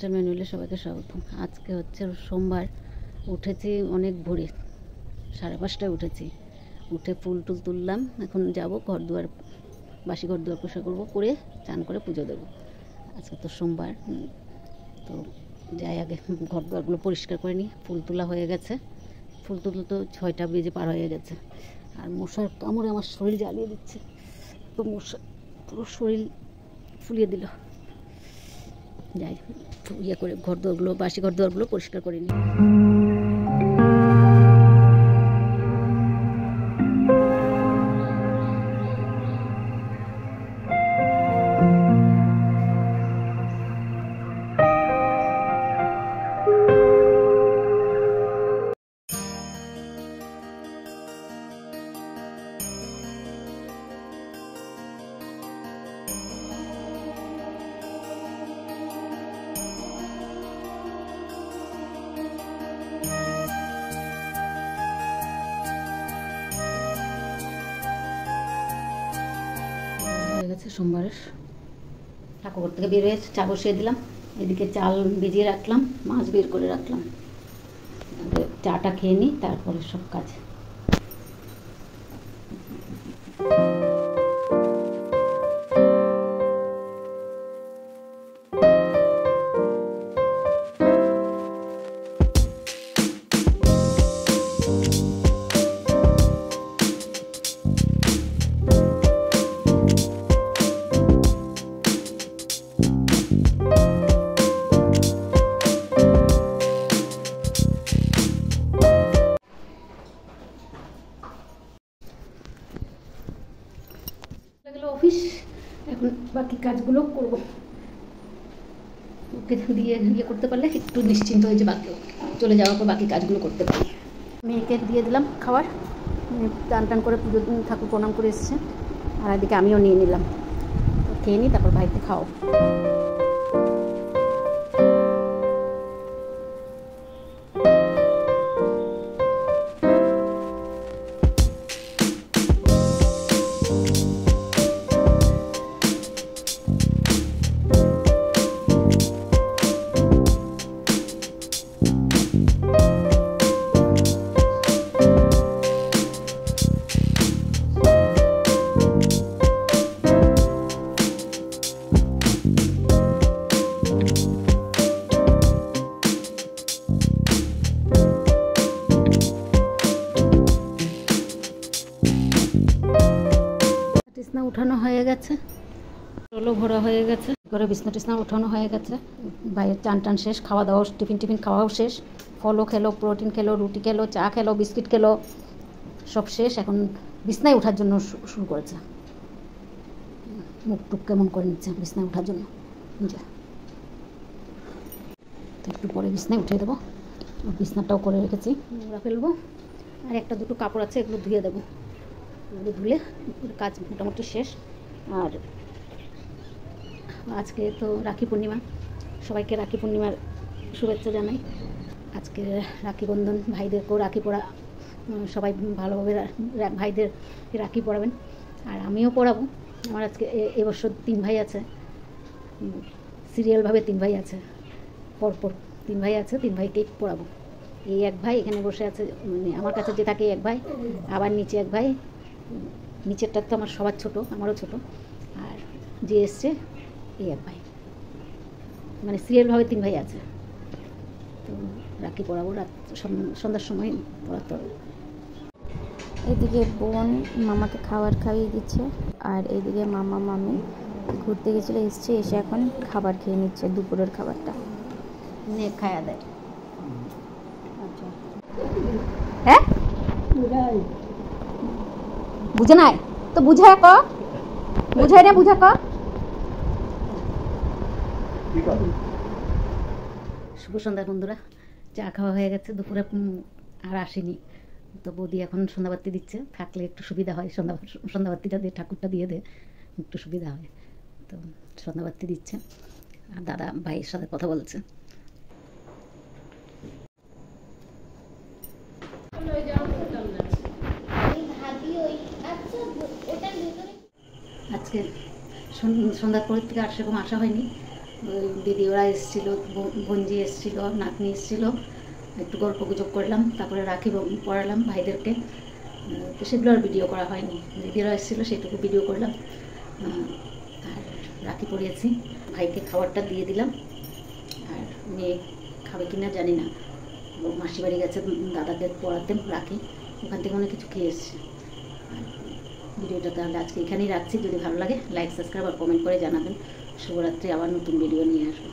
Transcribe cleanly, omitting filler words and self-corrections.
Lifestyle ম্যানুয়ালে সবাইকে স্বাগতম। আজকে হচ্ছে সোমবার, উঠেছি অনেক ভোরে, 5:30টায় উঠেছি। উঠে ফুল টুল তুললাম, এখন যাব ঘরদুয়ার, বাসি ঘরদুয়ার পরিষ্কার করবো, করে চান করে পুজো দেবো। আজকে তো সোমবার, তো যাই আগে ঘরদুয়ারগুলো পরিষ্কার করে নিই। ফুল তোলা হয়ে গেছে, ফুল তুলতে তো 6টা বেজে পার হয়ে গেছে। আর মশার কামড়ে আমার শরীর জ্বালিয়ে দিচ্ছে, তো মশা পুরো শরীর ফুলিয়ে দিল। যাই ইয়ে করে ঘরদুয়ারগুলো, বাসি ঘরদুয়ারগুলো পরিষ্কার করে নিই। হয়ে গেছে সোমবারের, ঠাকুর থেকে বের হয়ে চা বসিয়ে দিলাম। এদিকে চাল ভিজিয়ে রাখলাম, মাছ বের করে রাখলাম। চাটা খেয়ে নিই, তারপরে সব কাজ। অফিস, এখন বাকি কাজগুলো করবো। ওকে দিয়ে ইয়ে করতে পারলে একটু নিশ্চিন্ত হয়েছে, বাকি চলে যাওয়ার পর বাকি কাজগুলো করতে পারি। মেয়েকে দিয়ে দিলাম খাবার, টান টান করে পুজো ঠাকুর প্রণাম করে এসছে। আর এদিকে আমিও নিয়ে নিলাম, খেয়ে নিই, তারপর ভাইকে খাও। বিছনা উঠানো হয়ে গেছে, টলো ভরা হয়ে গেছে, ঘরে বিছনা টিছনা উঠানো হয়ে গেছে। ভাইয়ের চান টান শেষ, খাওয়া দাওয়া, টিফিন খাওয়াও শেষ। ফলও খেলো, প্রোটিন খেলো, রুটি খেলো, চা খেলো, বিস্কিট খেলো, সব শেষ। এখন বিছনায় ওঠার জন্য শুরু করেছে, মুখ টুক কেমন করে নিচ্ছে বিছনায় ওঠার জন্য। তো একটু পরে বিছনায় উঠিয়ে দেবো। বিছনাটাও করে রেখেছি, নোংরা ফেলবো। আর একটা দুটো কাপড় আছে, এগুলো ধুয়ে দেবো। এগুলো ধুলে কাজ মোটামুটি শেষ। আর আজকে তো রাখি পূর্ণিমা, সবাইকে রাখি পূর্ণিমার শুভেচ্ছা জানাই। আজকে রাখি বন্ধন, ভাইদেরকেও রাখি পরা, সবাই ভালোভাবে ভাইদের রাখি পরাবেন। আর আমিও পরাবো। আমার আজকে এবছর 3 ভাই আছে, সিরিয়ালভাবে 3 ভাই আছে, পরপর 3 ভাই আছে, 3 ভাইকেই পরাবো। এই এক ভাই এখানে বসে আছে, মানে আমার কাছে যে থাকে এক ভাই, আবার নিচে এক ভাই, নিচেরটা তো আমার সবার ছোট, আমারও ছোট। আর যে এসছে এই এক ভাই, মানে সিরিয়ালভাবে 3 ভাই আছে। তো রাখি পরাবো, সন্ধ্যার সময় পরাতে হবে। এদিকে বোন মামাকে খাবার খাইয়ে দিচ্ছে, আর এইদিকে মামা মামি ঘুরতে গেছিলো, এসছে, এসে এখন খাবার খেয়ে নিচ্ছে, দুপুরের খাবারটা নিয়ে খাইয়া দেয়। আচ্ছা, হ্যাঁ বুঝে নাই তো, বুঝায় ক, বুঝাই না, বুঝা ক। শুভ সন্ধ্যা বন্ধুরা, চা খাওয়া হয়ে গেছে। দুপুরে আর আসেনি, তো বৌদি এখন সন্ধ্যাবাতি দিচ্ছে। থাকলে একটু সুবিধা হয়, সন্ধ্যাবাতিটা দিয়ে ঠাকুরটা দিয়ে দে, একটু সুবিধা হয়। তো সন্ধ্যাবাতি দিচ্ছে, আর দাদা ভাইয়ের সাথে কথা বলছে। আজকে সন্ধ্যার পরের থেকে আর সেরকম আসা হয়নি, দিদিওরা এসেছিলো, বোনজি এসেছিলো, নাতনি এসেছিলো, একটু গল্প গুজব করলাম, তারপরে রাখি পরালাম ভাইদেরকে। তো সেগুলো আর ভিডিও করা হয়নি। দিদিরা এসেছিলো সেটুকু ভিডিও করলাম, আর রাখি পরিয়েছি। ভাইকে খাবারটা দিয়ে দিলাম, আর মেয়ে খাবে কিনা জানি না। মাসি বাড়ি গেছে দাদাদের পড়াতে রাখি, ওখান থেকে অনেক কিছু খেয়ে এসছে। আর ভিডিওটা তাহলে আজকে এখানেই রাখছি। যদি ভালো লাগে লাইক, সাবস্ক্রাইব আর কমেন্ট করে জানাবেন। শুভরাত্রি, আবার নতুন ভিডিও নিয়ে আসবো।